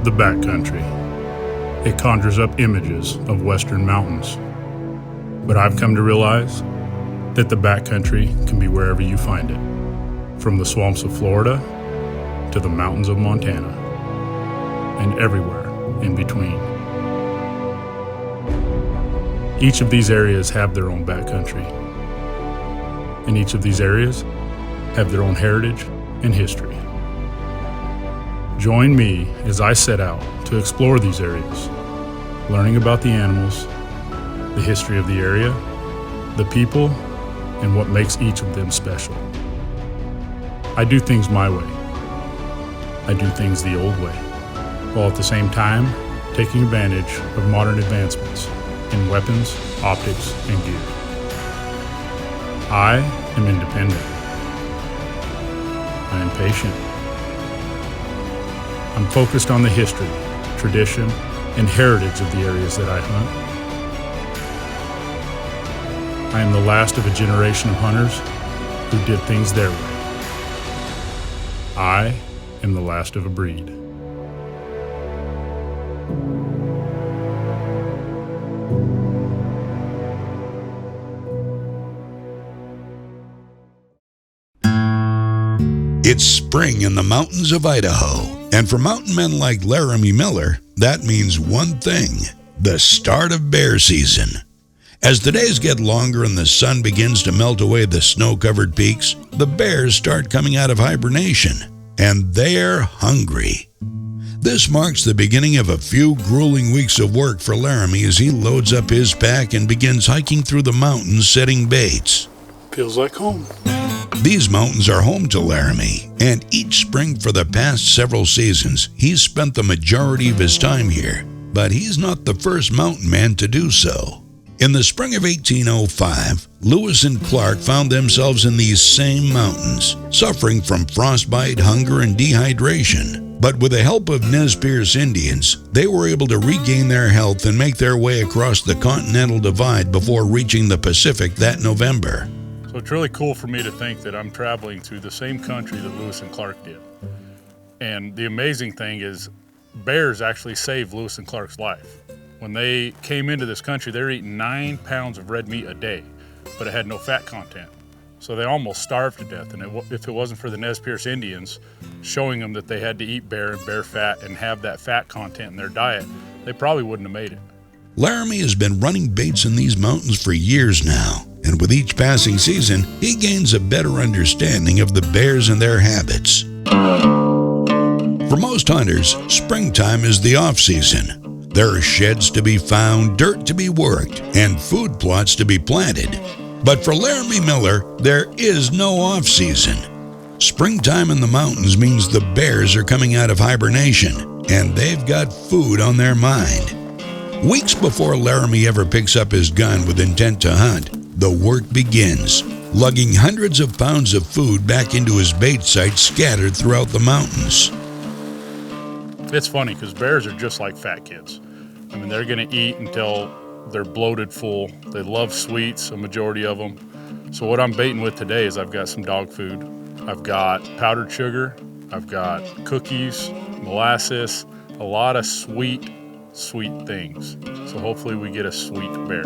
The backcountry. It conjures up images of western mountains. But I've come to realize that the backcountry can be wherever you find it, from the swamps of Florida to the mountains of Montana, and everywhere in between. Each of these areas have their own backcountry, and each of these areas have their own heritage and history. Join me as I set out to explore these areas, learning about the animals, the history of the area, the people, and what makes each of them special. I do things my way. I do things the old way, while at the same time taking advantage of modern advancements in weapons, optics, and gear. I am independent. I am patient. I'm focused on the history, tradition, and heritage of the areas that I hunt. I am the last of a generation of hunters who did things their way. I am the last of a breed. It's spring in the mountains of Idaho, and for mountain men like Laramy Miller, that means one thing: the start of bear season. As the days get longer and the sun begins to melt away the snow-covered peaks, the bears start coming out of hibernation, and they're hungry. This marks the beginning of a few grueling weeks of work for Laramy as he loads up his pack and begins hiking through the mountains setting baits. Feels like home. These mountains are home to Laramy, and each spring for the past several seasons, he's spent the majority of his time here. But he's not the first mountain man to do so. In the spring of 1805, Lewis and Clark found themselves in these same mountains, suffering from frostbite, hunger, and dehydration. But with the help of Nez Perce Indians, they were able to regain their health and make their way across the Continental Divide before reaching the Pacific that November. So it's really cool for me to think that I'm traveling through the same country that Lewis and Clark did. And the amazing thing is, bears actually saved Lewis and Clark's life. When they came into this country, they were eating 9 pounds of red meat a day, but it had no fat content. So they almost starved to death. And if it wasn't for the Nez Perce Indians showing them that they had to eat bear and bear fat and have that fat content in their diet, they probably wouldn't have made it. Laramy has been running baits in these mountains for years now, and with each passing season, he gains a better understanding of the bears and their habits. For most hunters, springtime is the off-season. There are sheds to be found, dirt to be worked, and food plots to be planted. But for Laramy Miller, there is no off-season. Springtime in the mountains means the bears are coming out of hibernation, and they've got food on their mind. Weeks before Laramy ever picks up his gun with intent to hunt, the work begins, lugging hundreds of pounds of food back into his bait sites scattered throughout the mountains. It's funny because bears are just like fat kids. I mean, they're going to eat until they're bloated full. They love sweets, a majority of them. So what I'm baiting with today is I've got some dog food. I've got powdered sugar. I've got cookies, molasses, a lot of sweet things. So hopefully we get a sweet bear.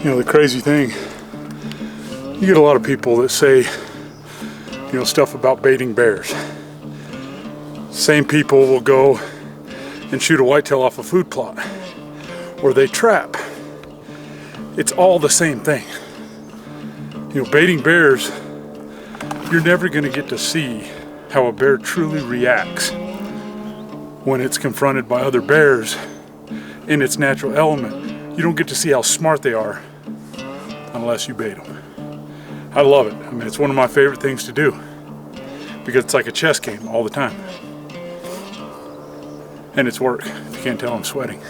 You know, the crazy thing, you get a lot of people that say, stuff about baiting bears. Same people will go and shoot a whitetail off a food plot, or they trap. It's all the same thing. Baiting bears, you're never going to get to see how a bear truly reacts when it's confronted by other bears in its natural element. You don't get to see how smart they are unless you bait them. I love it. I mean, it's one of my favorite things to do because it's like a chess game all the time. And it's work. If you can't tell, I'm sweating.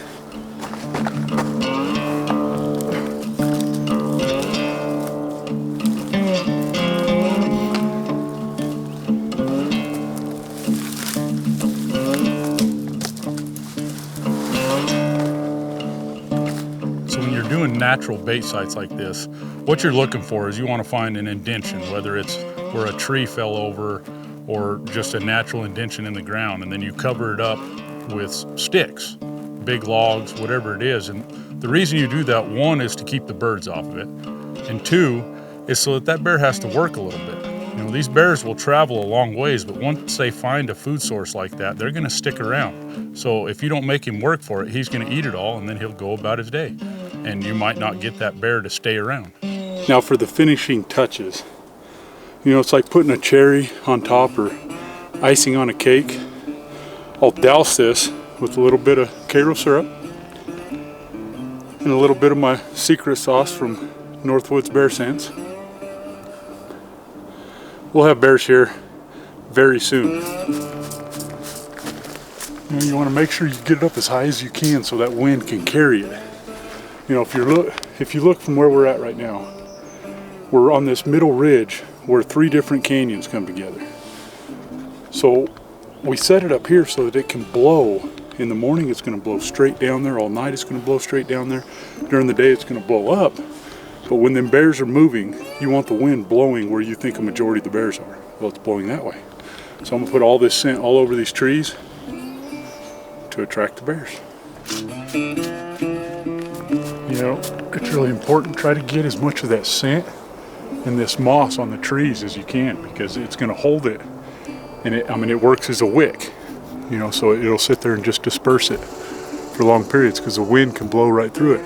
natural bait sites like this, what you're looking for is you want to find an indention, whether it's where a tree fell over or just a natural indention in the ground, and then you cover it up with sticks, big logs, whatever it is. And the reason you do that, one, is to keep the birds off of it, and two, is so that bear has to work a little bit. You know, these bears will travel a long ways, but once they find a food source like that, they're gonna stick around. So if you don't make him work for it, he's gonna eat it all and then he'll go about his day. And you might not get that bear to stay around. Now for the finishing touches, you know, it's like putting a cherry on top or icing on a cake. I'll douse this with a little bit of Cairo syrup and a little bit of my secret sauce from Northwoods Bear Sense. We'll have bears here very soon. You know, you want to make sure you get it up as high as you can so that wind can carry it. You know, if you look from where we're at right now, we're on this middle ridge where 3 different canyons come together. So we set it up here so that it can blow. In the morning it's going to blow straight down there. All night it's going to blow straight down there. During the day it's going to blow up. But when them bears are moving, you want the wind blowing where you think a majority of the bears are. Well, it's blowing that way. So I'm going to put all this scent all over these trees to attract the bears. You know, it's really important. Try to get as much of that scent and this moss on the trees as you can, because it's going to hold it. And it works as a wick. You know, so it'll sit there and just disperse it for long periods because the wind can blow right through it.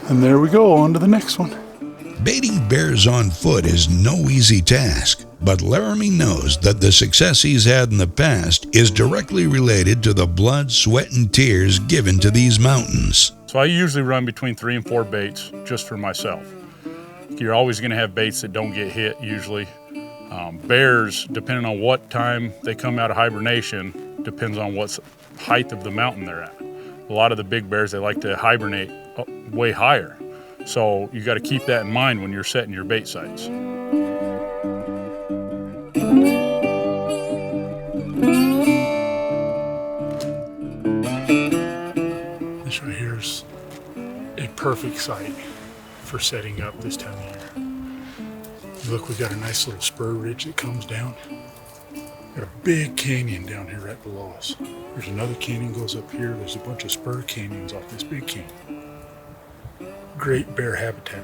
And there we go, on to the next one. Baiting bears on foot is no easy task, but Laramy knows that the success he's had in the past is directly related to the blood, sweat, and tears given to these mountains. So I usually run between 3 and 4 baits just for myself. You're always going to have baits that don't get hit usually. Bears, depending on what time they come out of hibernation, depends on what height of the mountain they're at. A lot of the big bears, they like to hibernate way higher. So you got to keep that in mind when you're setting your bait sites. This right here is a perfect site for setting up this time of year. Look, we got a nice little spur ridge that comes down. Got a big canyon down here right below us. There's another canyon goes up here. There's a bunch of spur canyons off this big canyon. Great bear habitat.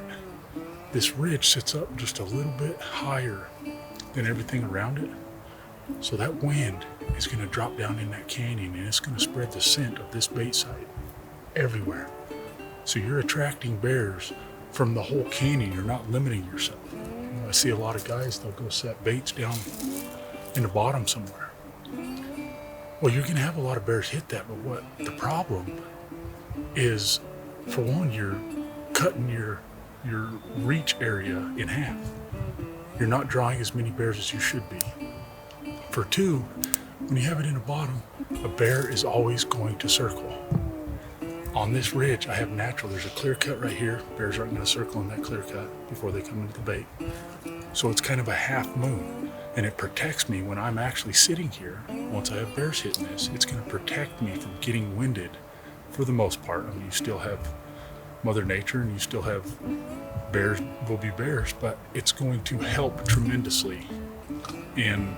This ridge sits up just a little bit higher than everything around it. So that wind is going to drop down in that canyon and it's going to spread the scent of this bait site everywhere. So you're attracting bears from the whole canyon. You're not limiting yourself. You know, I see a lot of guys, they'll go set baits down in the bottom somewhere. Well, you're going to have a lot of bears hit that, but what the problem is, for one, you're cutting your reach area in half. You're not drawing as many bears as you should be. For two, when you have it in the bottom, a bear is always going to circle. On this ridge, I have natural. There's a clear cut right here. Bears aren't going to circle in that clear cut before they come into the bait. So it's kind of a half moon, and it protects me when I'm actually sitting here. Once I have bears hitting this, it's going to protect me from getting winded for the most part. I mean, you still have Mother Nature and you still have bears will be bears, but it's going to help tremendously in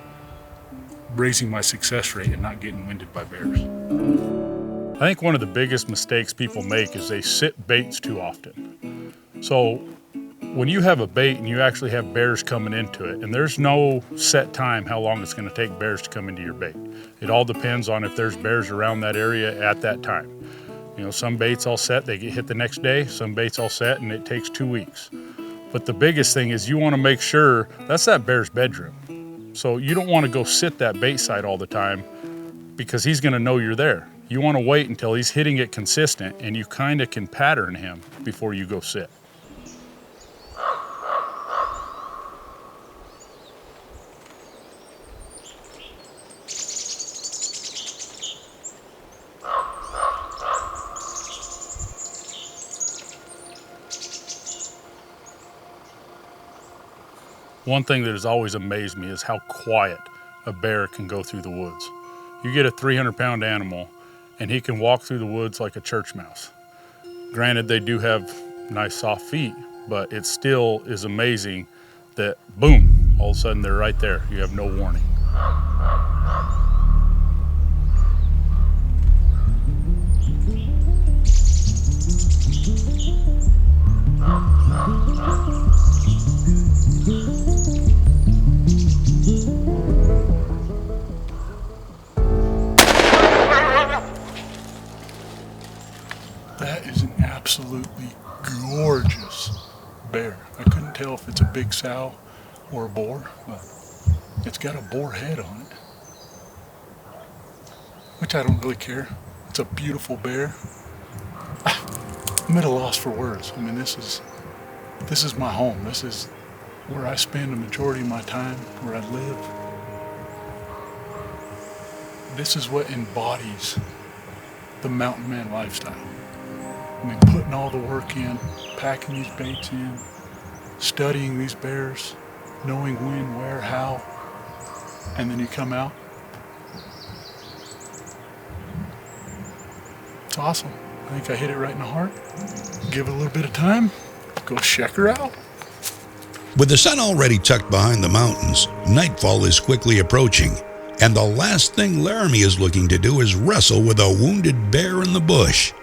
raising my success rate and not getting winded by bears. I think one of the biggest mistakes people make is they sit baits too often. So when you have a bait and you actually have bears coming into it, and there's no set time how long it's going to take bears to come into your bait. It all depends on if there's bears around that area at that time. You know, some baits all set, they get hit the next day. Some baits all set and it takes 2 weeks. But the biggest thing is you want to make sure that's that bear's bedroom. So you don't want to go sit that bait site all the time because he's going to know you're there. You want to wait until he's hitting it consistent and you kind of can pattern him before you go sit. One thing that has always amazed me is how quiet a bear can go through the woods. You get a 300-pound animal and he can walk through the woods like a church mouse. Granted, they do have nice soft feet, but it still is amazing that boom, all of a sudden they're right there. You have no warning. That is an absolutely gorgeous bear. I couldn't tell if it's a big sow or a boar, but it's got a boar head on it, which I don't really care. It's a beautiful bear. I'm at a loss for words. I mean, this is my home. This is where I spend the majority of my time, where I live. This is what embodies the mountain man lifestyle. I mean, putting all the work in, packing these baits in, studying these bears, knowing when, where, how, and then you come out. It's awesome. I think I hit it right in the heart. Give it a little bit of time, go check her out. With the sun already tucked behind the mountains, nightfall is quickly approaching, and the last thing Laramy is looking to do is wrestle with a wounded bear in the bush.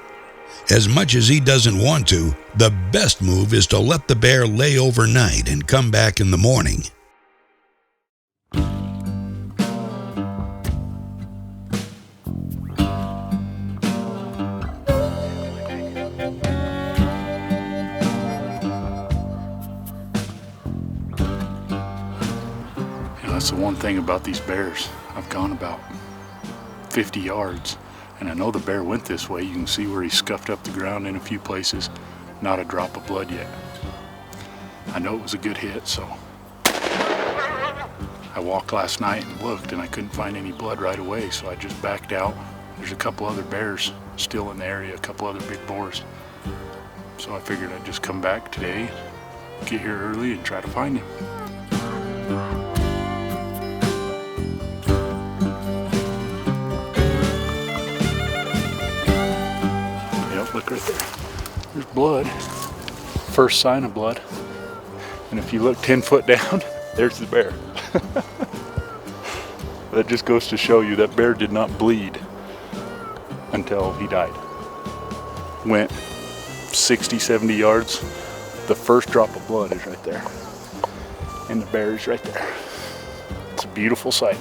As much as he doesn't want to, the best move is to let the bear lay overnight and come back in the morning. That's the one thing about these bears. I've gone about 50 yards and I know the bear went this way. You can see where he scuffed up the ground in a few places. Not a drop of blood yet. I know it was a good hit, so I walked last night and looked and I couldn't find any blood right away, so I just backed out. There's a couple other bears still in the area, a couple other big boars. So I figured I'd just come back today, get here early and try to find him. Look right there. There's blood. First sign of blood. And if you look 10 foot down, there's the bear. That just goes to show you that bear did not bleed until he died. Went 60, 70 yards. The first drop of blood is right there. And the bear is right there. It's a beautiful sight.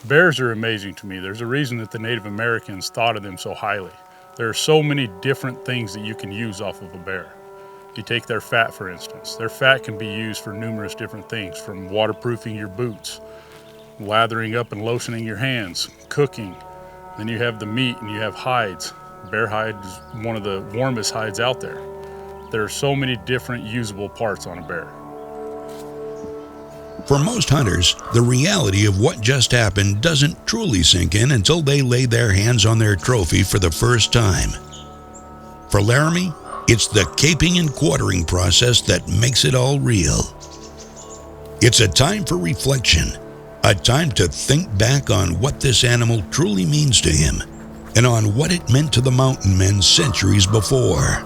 Bears are amazing to me. There's a reason that the Native Americans thought of them so highly. There are so many different things that you can use off of a bear. You take their fat, for instance. Their fat can be used for numerous different things, from waterproofing your boots, lathering up and lotioning your hands, cooking. Then you have the meat and you have hides. Bear hide is one of the warmest hides out there. There are so many different usable parts on a bear. For most hunters, the reality of what just happened doesn't truly sink in until they lay their hands on their trophy for the first time. For Laramy, it's the caping and quartering process that makes it all real. It's a time for reflection, a time to think back on what this animal truly means to him, and on what it meant to the mountain men centuries before.